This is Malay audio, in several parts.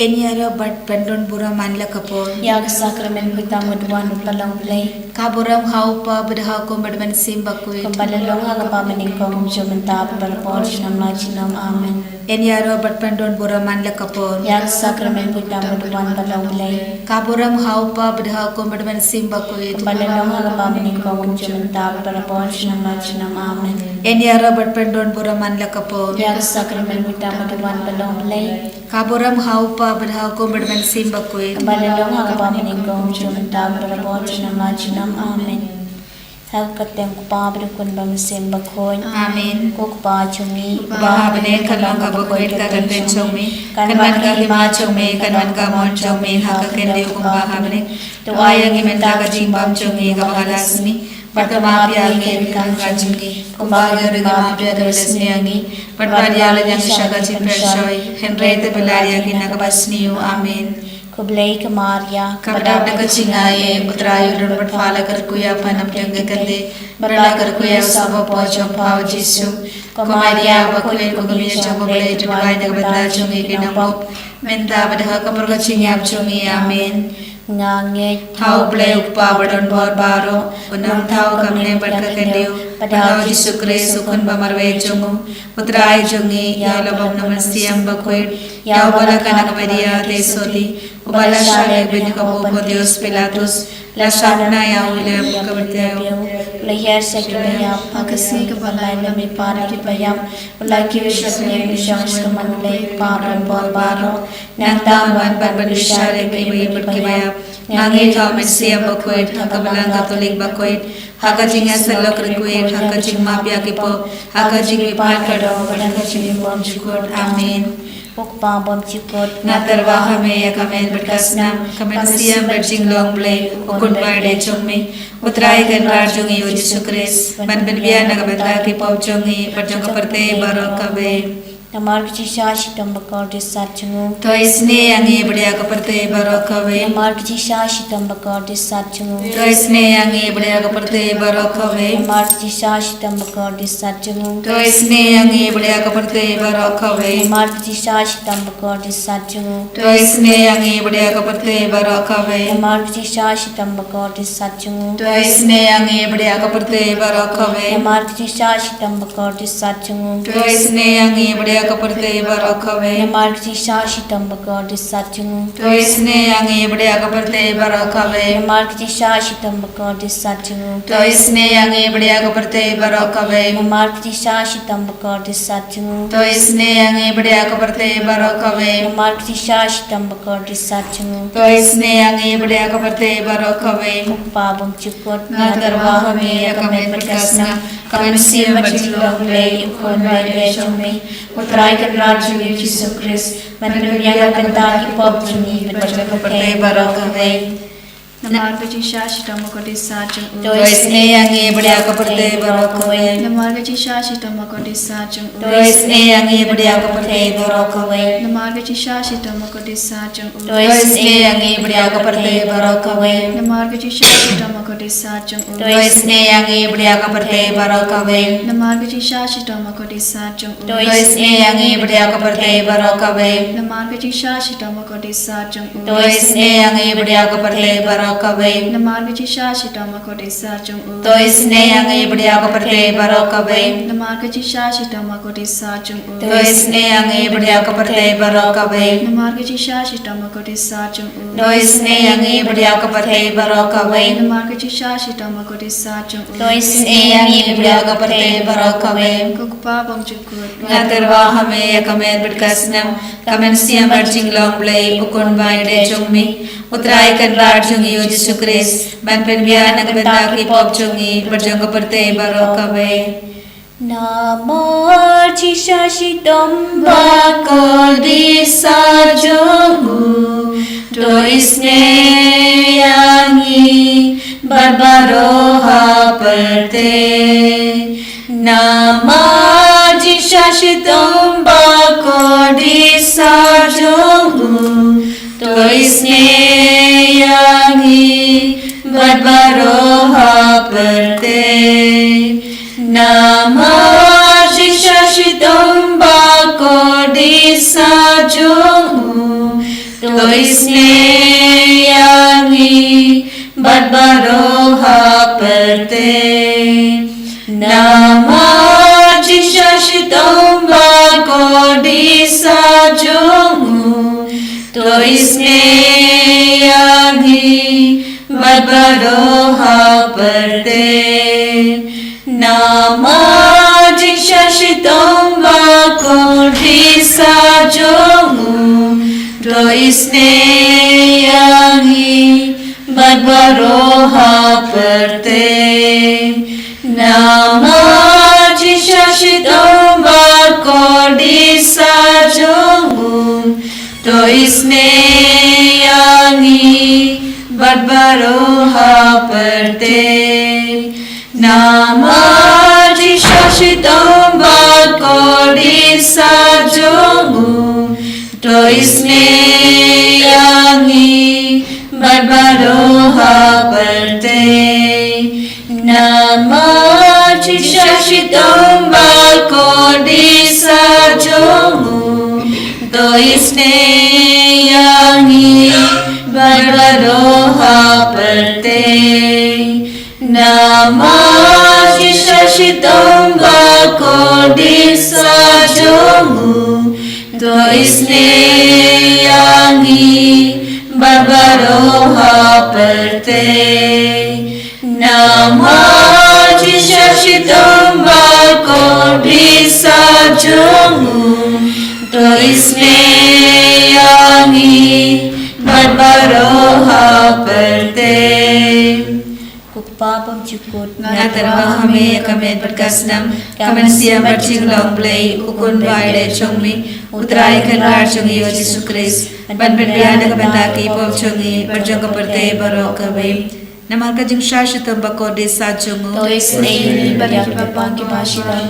Eniara bat pendon buram manla kapon. Yak sakramen bitamu duan upalang play. Kaburam haupa bedha ko bedman simbakui. Kebalalong agapa meningkong jomenta berpor sinam lajinam amen. Eniara bat pendon buram manla kapon. Yak sakramen bitamu duan upalang play. Kaburam haupa bedha ko bedman simbakui. Kebalalong agapa meningkong jomenta berpor sinam lajinam amen. Eniara bat pendon buram manla kapon. Yak sakramen bitamu duan upalang play. Kaburam haupa bedha ko bedman simbakui. Kebalalong agapa meningkong jomenta berpor sinam lajinam amen. Hakateng kupa berukun bangsim bakhoin. Amen. Kupa chungi. Bahabane kalong kabakoit kaganten chongmi. Kanwan ka hima chongmi. Kanwan ka mon chongmi. Haka kende kumbahabane. Tuayang imenta ka jimbam chongmi kabahalasni. Perkemapia ngirkan kajungi. Kumbaga rigamapia terlesni angi. Perpadiala yang syaga cimpersoi. Henrete belaria kina kabasniu. Amen. Kublai ke Maria, Kabadab na kachingaye, utrayo don berfala kerkuya panam jangga kande, berla kerkuya usaba pojong pao Jisu. Kumaria bakuya kugumiya jangga boleh jumai na kabadla chungi kinamop, menta badaha kapur kachingap chungi. Amen. Ngange Thau blai ukpa badon bor baro, unam thau kamne badka kandiyo, padao Jisu Kristus ukun bamarwe chungu, utray chungi, yalabam namastiyam bakuya, yau bala kanak Maria tesoli, Ubala shale benikapo po Dios Pilatus, la shana ya ule kabarteo. Lahir sekreya, akasi kebalai lami para kipayam, ulaki wisasnya wisang kemanulai para barbaro, nangtaman barbadushare kaibai berkibaya, nangi kau Mesia bakuit, hakabalang Katolik bakuit, hakajinga salok rekuit, hakajing mapya kipo, hakajing wipan kadong, hakajing bom jukur. Amen. Pukpa bom cikot Natarwa hame ya kamen berkasnam kamen siam berjing long blay ukun barde chongme utrai kan rar jongi o Jisu Kristus man benbia nagabata ki pop jongi perjong kaparte barok kabe Namar kisah sitam bakar desat cungu to isne angi बढ़िया kaparte barok kabe Namar kisah sitam bakar desat cungu to isne angi बढ़िया kaparte barok kabe Namar kisah sitam bakar desat cungu to isne angi बढ़िया kaparte barok kabe Namar kisah sitam bakar desat cungu to isne angi बढ़िया kaparte barok kabe Namar kisah sitam bakar desat cungu to isne angi बढ़िया kaparte barok kabe Namar kisah sitam bakar desat cungu to isne angi बढ़िया kaparte barok kabe Namar kisah sitam bakar desat cungu to isne angi बढ़िया kaparte barok kabe Namar kisah sitam bakar desat cungu to isne angi बढ़िया kaparte barok kabe Namar kisah sitam bakar desat cungu to isne angi बढ़िया kaparte barok kabe Namar kisah sitam bakar desat cungu to isne angi बढ़िया kaparte barok kabe Pukpa bom cikot Natarwa hame ya kamen berkasna kamen siam berjilong blay ukun barde chongme utrai kan rar jongi Jisu Kristus man benbia nagabata ki pop jongi perjong kaparte barok kabe Namar kisah sitam bakar desat cungu to isne angi बढ़िया kaparte barok kabe Namar kisah sitam bakar desat cungu to isne angi बढ़िया kaparte barok kabe Namar kisah sitam bakar desat cungu to isne angi बढ़िया kaparte barok kabe Namar kisah sitam bakar desat cungu to isne angi बढ़िया kaparte barok kabe Namar kisah sitam bakar desat cungu to isne angi बढ़िया kaparte barok kabe Namar kisah sitam bakar desat cungu to isne angi बढ़िया kaparte barok kabe Namar kisah sitam bakar desat cungu to isne angi बढ़िया kaparte barok kabe Namar kisah sitam bakar desat cungu to isne angi बढ़िया kaparte barok kabe Namar kisah sitam bakar desat cungu to isne angi बढ़िया kaparte barok kabe Namar kisah sitam bakar desat cungu to isne angi बढ़िया kaparte barok kabe Kukpa bom cikot Natarwa hame ya kamen berkasnam kamen siam berjing long blay ukun barde chongme utrai kan rar jongi o Jisu Kristus man benbia nagabata ki pop jongi perjong kaparte barok kabe Namar kisah sitam bakar desat jongu to isne angi barbaroha perte Namar kisah sitam bakar desat jongu to isne angi barbaroha perte Namar kisah sitam bakar desat jongu परते Namaji Shashitomba Kodisa Jungu To isne Yagi Badbaroha Parte Namaji Shashitomba Kodisa Jungu To isne Yagi Badbaroha Parte Namaji Shashitomba Kodisa Jungu To isne Yangi Badbaroha Parte Namaji Shashitomba Kodisa Jungu To isne Yangi Badbaroha Parte Namaji Shashitomba Kodisa Jungu To isne Yangi Badbaroha Parte Namaji Shashitomba Kodisa Jungu To isne Yangi Badbaroha Parte Namaji Shashitomba Kodisa Jungu To isne Yangi Badbaroha Parte Kukpapam Chukut Natarwa Hame Kamet Berkasnam Kamen Siam Berching Long Play Ukun Vaide Chongmi Utrai Kanrar Chongi O Jesu Christ Ban Berbiana Kabantaki Pop Chongi Berjong Perte Barokawe Namarka Jing Shashitam Kodisa Jungu To isne Bapang Kibashitam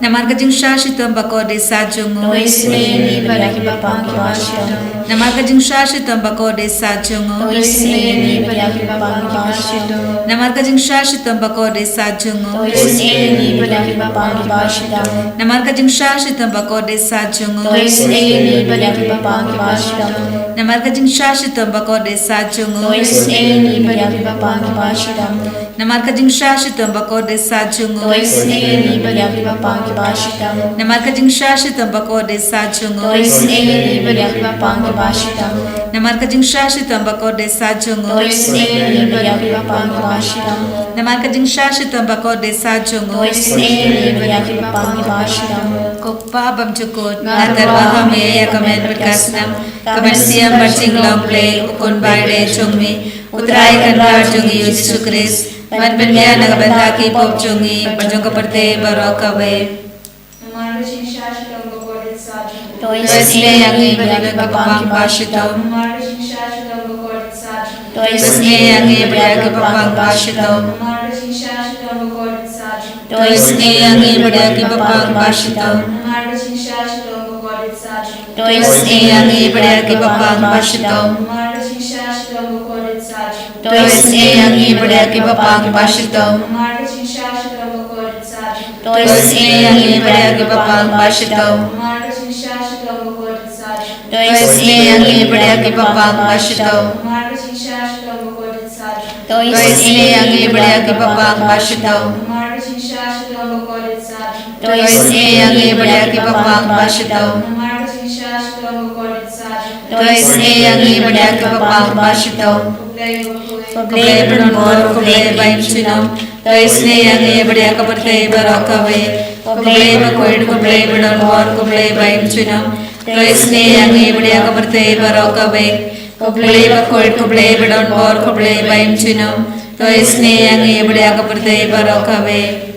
Namarka Jing Shashitam Kodisa Jungu To isne Bapang Kibashitam Namarka Jing Shashitam Kodisa Jungu To isne Bapang Kibashitam Namarka Jing Shashitam Kodisa Jungu To isne Bapang Kibashitam Namarka Jing Shashitam Kodisa Jungu To isne Bapang Kibashitam Namarka Jing Shashitam Kodisa Jungu To isne Bapang Kibashitam Namarka Jing Shashitam Kodisa Jungu To isne Bapang Kibashitam Namarka Jing Shashitam Kodisa Jungu To isne Bapang Kibashitam Namarka Jing Shashitam Kodisa Jungu To isne Bapang Kibashitam Namarka Jing Shashitam Kodisa Jungu To isne Bapang Kibashitam Kokpa Bam Chukut Natarwa Hame Kamen Berkasnam Kamen Siam Berching Long Play Ukun Vaide Chongmi Utrai Kanrar Chongi O Jesu Christ Ban Berbiana Kabantaki Pop Chongi Berjong Perte Barokawe Namaji Shashitomba Kodisa Jungu To To isne Yangi Badbapang Bashitom Namaji Shashitomba Kodisa Jungu To isne Yangi Badbapang Bashitom Namaji Shashitomba Kodisa Jungu To isne Yangi Badbapang Bashitom Namaji Shashitomba Kodisa Jungu To isne Yangi Badbapang Bashitom Namaji Shashitomba Kodisa Jungu To isne Yangi Badbapang Bashitom Namaji Shashitomba Kodisa Jungu To isne Yangi Badbapang Bashitom Namaji Shashitomba Kodisa Jungu To isne Yangi Badbapang Bashitom Namaji Shashitomba Kodisa Jungu To isne Yangi Badbapang Bashitom Namaji Shashitomba Kodisa Jungu To isne Yangi Badbapang Bashitom Namaji Shashitomba Kodisa Jungu To isne Yangi Badbapang Bashitom Kublai Brunmor Kublai Baim Chinom To isne Yangi Badbapang Barokawe Kublai Bakwid Kublai Brunmor Kublai Baim Chinom To isne Yangi Badbapang Barokawe Kublai Bakwid Kublai Brunmor Kublai Baim Chinom To isne Yangi Badbapang Barokawe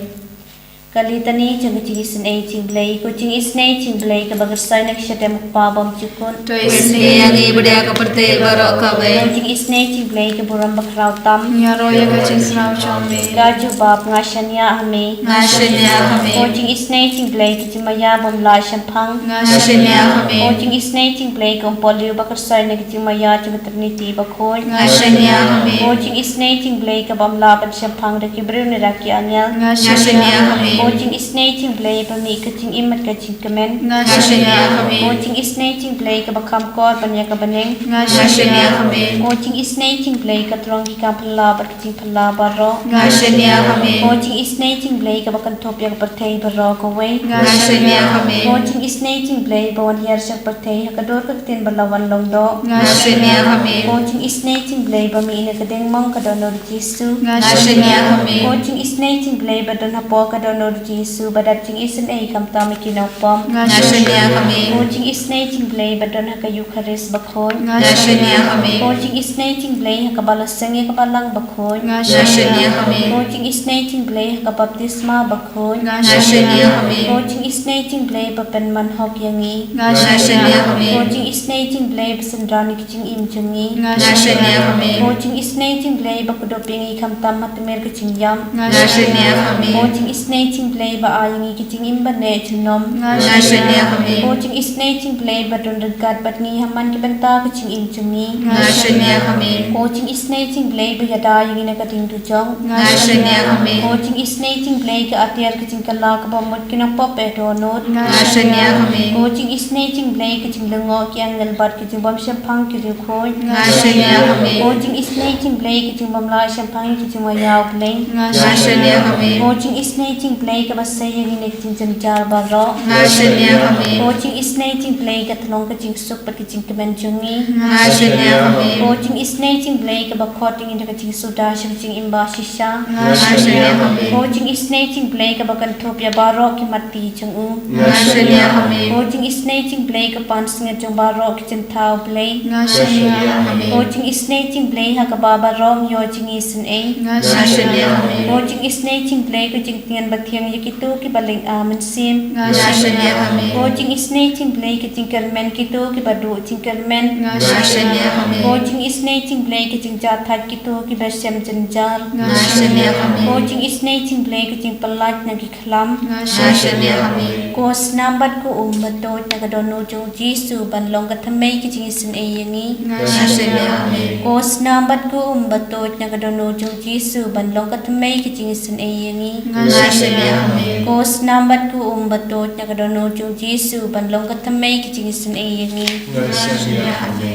Kalitani Changching isne Chinglay Kuching isne Chinglay Kabagasay Nakshatem Pabam Chukun To isne Yangi Badbapang Barokawe Kuching isne Chinglay Kaburam Bakrautam Nyaroya Gajin Srao Chombe Raju Bab Ngashanya Hame Ngashanya Hame Kuching isne Chinglay Kijimaya Bumla Shampang Ngashanya Hame Kuching isne Chinglay Kumpolio Bakarsay Nagijimaya Chagatarniti Bakoy Ngashanya Hame Kuching isne Chinglay Kabamla Shampang Rakibru Niraki Anyal Ngashanya Hame Watching is nating play ba mi kaching imat kaching kamen. Ngashania kami. Watching is nating play ka bakam kor banya ka baneng. Ngashania kami. Watching is nating play ka trong ki ka phala ba kaching phala ba ro. Ngashania kami. Watching is nating play ka bakan top ya ka perthei ba ro ko we. Ngashania kami. Watching is nating play ba wan hiar sak perthei ka dor ka tin ba lawan long do. Ngashania kami. Watching is nating play ba mi ina ka deng mong ka do no jisu. Ngashania kami. Watching is nating play ba don hapo ka do no jisu ba dat ching is ai kam ta mi kinopom. Ngashania kami. Watching is nating play ba don ha ka Eucharist ba khon. Ngashania kami. Watching is nating play ha ka balasang ka balang ba khon. Ngashania kami. Watching is nating play ha ka baptisma ba khon. Ngashania kami. Watching is nating play ba pen man hok yangi. Ngashania kami. Watching is nating play ba sandrani kiching im chungi. Ngashania kami. Watching is nating play ba kudopingi kam tam matmer kiching yam. Ngashania kami. Watching is nating play ba ayangi kiching im ba ne chunom. Ngashania kami. Watching is nating play ba don regat bat ni haman ki benta kiching im chungi. Ngashania kami. Watching is nating play ba yada yangi na kating tu chong. Ngashania kami. Watching is nating play ka atiar kiching kala ka ba mot kinang pop eto not. Ngashania kami. Watching is nating play kiching lengo ki angal bat kiching bam shampang ki khoi. Ngashania kami. Watching is nating play kiching bam la shampang kiching wayaw play. Ngashania kami. Watching is nating play ka basay yangi na kiching janjar ba ro. Ngashania kami. Watching is nating play ka tanong kiching suk pat kiching kaman chungi. Ngashania kami. Watching is nating play ka ba khoting in kiching suda kiching imba shisha. Ngashania kami. Watching is nating play ka ba kan thopya baro ki mati chung u. Ngashania kami. Watching is nating play ka pan singa chung baro kiching thau play. Ngashania kami. Watching is nating play ha ka baba rom yo ching isin a. Ngashania kami. Watching is nating play ka ching tian ba thiang yikitu ki baling aman sim. Ngashania kami. Watching is nating play ka ching kermen kitu ki badu ching kermen. Ngashania kami. Watching is nating play ka ching jathat kitu ki basem janjar. Ngashania kami. Watching is nating play ka ching palat na ki khlam. Ngashania kami. Kos nambat ko umbatot na kadono jong Jisu banlong ka thamay ki ching isin a yangi. Ngashania kami. Kos nambat ko umbatot na kadono jong Jisu banlong ka thamay ki ching isin a yangi. Ngashania kami. Kos nambat ko umbatot na kadono jong Jisu banlong ka thamay ki ching isin a yangi. Ngashania kami.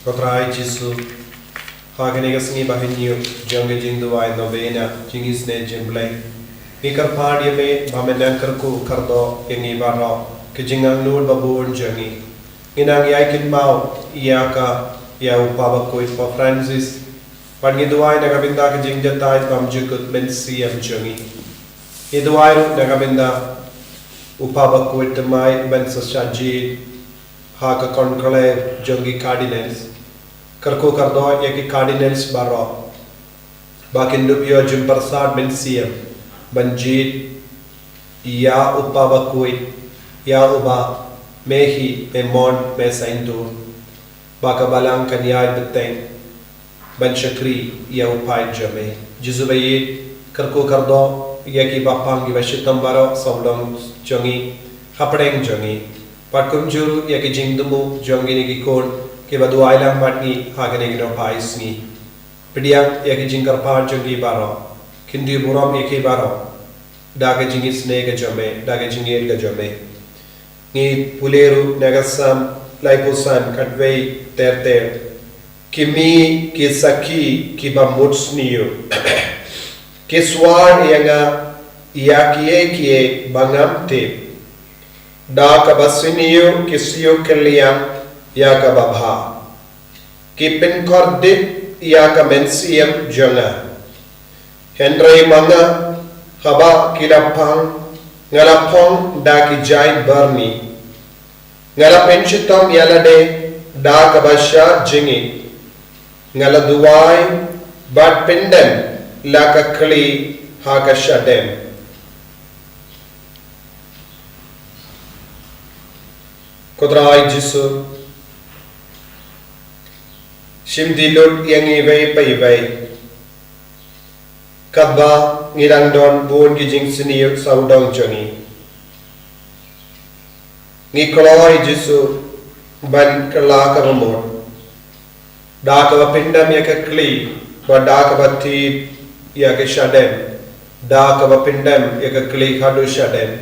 Kotrai Jisu Hagene Gasni Bahinyu Junga Jinduai Novena Jingis Ne Jimble Mikar Pardia Me Bamenankar Ku Kardo Yangi Barro Kijingang Nur Babur Jungi Inang Yakin Mau Iaka Yau Papa Kuit for Francis Pangi Duai Nagabinda Kijingatai Bamjukut Mensiam Jungi Iduai Nagabinda Upaba Kuit Mai Mensashaji Haka Conclave Jungi Cardinals Karko Kardo Yaki Cardinals Barro Bakindupio Jimpersad Mensiam Banjit Ya Upaba Kuit Ya Uba Mehi Memon Mesaintur Bakabalang Kanyay Beteng Banshakri Ya Upai Jame Jizubayit Karko Kardo Yaki Bapang Givashitam Baro Soblong Jongi Hapadeng Jongi Patkumjuru Yaki Jingdumu Jongi Nigikon Kibadu Island Matni Haganegino Paisni Pidiak Yaki Jinkarpar Jongi Baro Kindi Buram Yaki Baro Daga Jingis Nega Jome Daga Jingir Gajome Ni Puleru Nagasam Laipusan Kadway Ter Kimi Kisaki Kiba Mutsniyo Kiswar Yanga Yakie Bangam Te Daka Basiniyo Kisio Kaliam Yaka Babha Kipin Kordit Yaka Mensiam Jonga Henry Manga Haba Kilapang Ngalapong Daki Jai Burni Ngalapenchitom Yalade Daka Basha Jingi Ngaladuai Bad Pindem Laka Kali Haka Shadem Kodrai Jisu Shimdilut Yangi Vei Pai Vei Kabba Ngirangdon Bun Gijing Siniyuk Saudong Jongi Nikolai Jisu Ban Kalaka Vamor Dakava Pindam Yaka Kli Ba Dakava Tid Yaka Shadem da ka ba pindem eka kli khadu shadem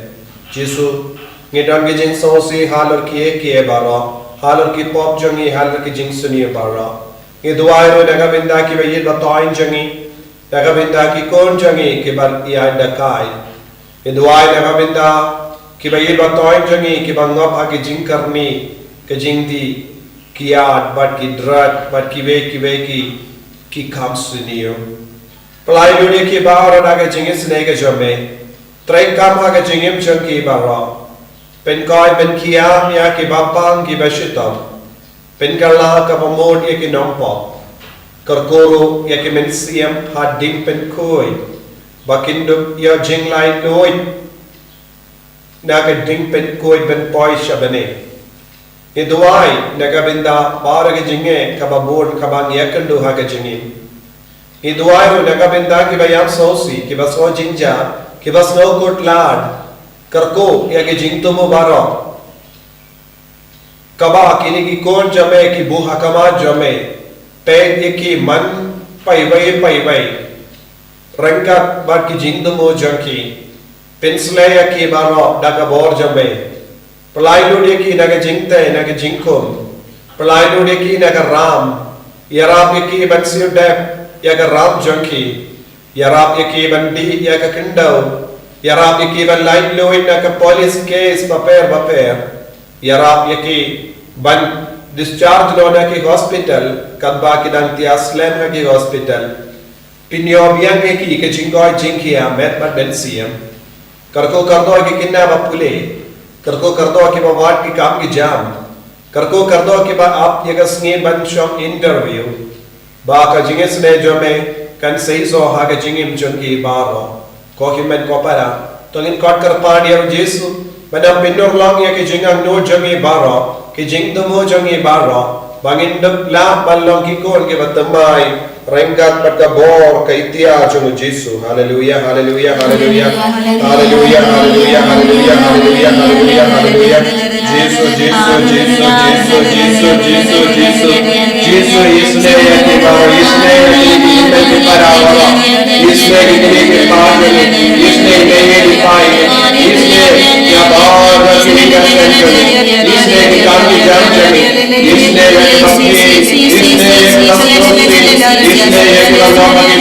jisu ngidam ge jing so si halor ki baro halor ki pop jongi halor ki jing suni baro ngi duai ro daga binda ki ba yid ba toin jongi daga binda ki kon jongi ki ba ya dakai ngi duai daga binda ki ba yid ba toin jongi ki ba ngop ha ki jing karni ke jing di kiat bat ki drat bat ki ve ki kam suniyo Pelai dunia ki bahar ada jingin senega jome, tren kam ha jingim jong ki bahar, pen koi pen kiam ya ki bapang ki bashitam, pen karla ka pamod ya ki nompo, karkoro ya ki mensiam ha dim pen koi, bakindup ya jing lai noi, naga dim pen koi pen poi shabane. Iduai naga binda bahar jingge ka babod ka bang yakandu ha jingim. Iduai ro naga binda ki bayam sosi ki basno jinja ki basno kotlad karko ya ki jingtumo baro kaba kini ki kon jame ki buha kama jame peg ki man pai vai rangkat bat ki jingtumo janki pensle ya ki baro daga bor jame pelai do ki naga jingte naga jingkum pelai do ki naga ram yarap ki bansir dep ya ka rap junkie ya rap ki bandi ya ka kindau ya rap ki ban light loin na ka police case paper ya rap ki ban discharge lo na ki hospital kadba ki dan tia slam na ki hospital pinyo biang ki jingoi jingkia met mat bensiam karko kardo ki kinna bapule karko kardo ki ba wat ki kam ki jam karko kardo ki ba aap ye ka snge ban shop interview ba ka jinges ne jome kan sei so ha ka jingim junki baro ko ki men ko para to in kot kar pa dia jesu madam pinor long ya ki jingang no jungi baro ki jing do mo jungi baro bangin dap la ballong ki kon ke batamai rengkat patka bor ka itia jungu jesu hallelujah hallelujah hallelujah hallelujah hallelujah hallelujah hallelujah hallelujah hallelujah jesu jesu jesu jesu jesu jesu jesu jesu isne ya ki baro isne ya ki parawara isne ki paawale isne ki paai isne ya bor ki ka senjoni isne ki kaam ki jamjani isne ya ki bapti isne ya ki bapti isne ya ki bapti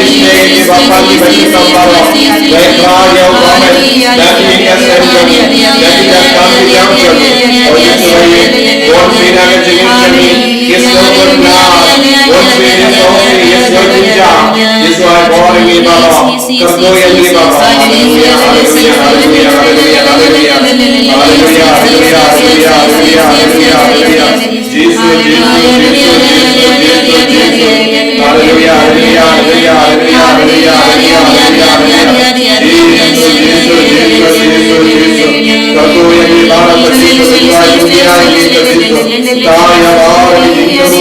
isne ya ki bapti bagi sambaro baik ya Allah dari ka senjoni dari ka kaam ki jamjani और ये कौन सी ना के जिंदगी किस को ना कौन सी ने तो ये सब पूजा इस वार बोल में बाबा कर दो ये में बाबा hallelujah hallelujah hallelujah hallelujah hallelujah hallelujah hallelujah hallelujah hallelujah Jesus Jesus Jesus Jesus hallelujah hallelujah hallelujah hallelujah hallelujah Jesus Jesus Jesus Jesus कर दो ये में बाबा जीसस दुनिया की जीसस ताया बाबा जीसस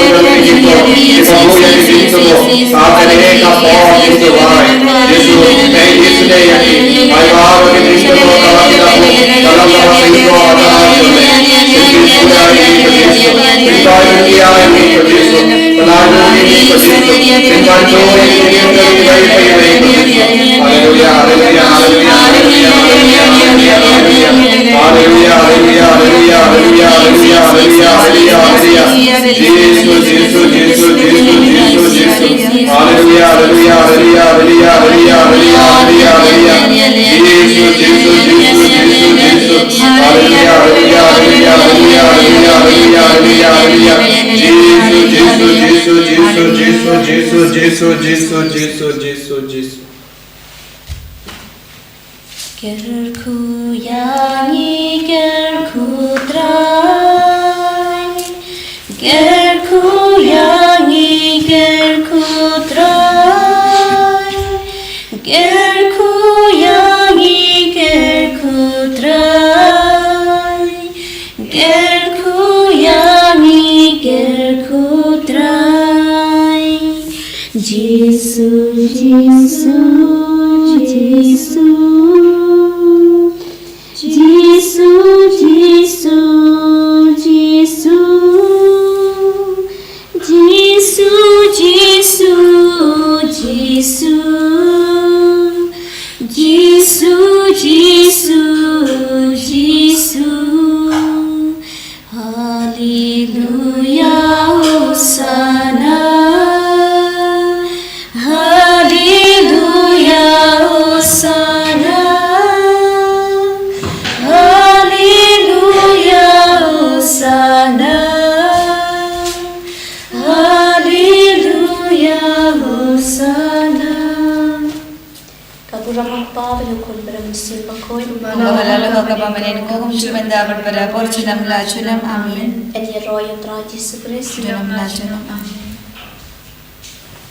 साधने का पौध जिसवाय यीशु मैं इसने यही परिवार के रिश्ते को कलम सही को आधार करने इसकी सुनाई दुनिया में यीशु तलाशों में यीशु इंसान जो है hallelujah hallelujah hallelujah hallelujah hallelujah hallelujah hallelujah hallelujah hallelujah hallelujah hallelujah Jesus Jesus Jesus Jesus Jesus hallelujah hallelujah hallelujah hallelujah hallelujah hallelujah Jesus Jesus Jesus Jesus hallelujah hallelujah hallelujah hallelujah hallelujah hallelujah Jesus Jesus Jesus Jesus Jesus Jesus Jesus Jesus Gerku yangi gerku trai Gerku yangi gerku trai Gerku yangi gerku trai Gerku yangi gerku trai Jesus Jesus Jesus Jesus, Jesus, Jesus, Jesus, Jesus, Lukun bermisi bakoi. Lalu ke pamanen ko kung sumanda berbeda por chunam la chunam amin. And your royal Lord Jesus Christ. Chunam la chunam amin.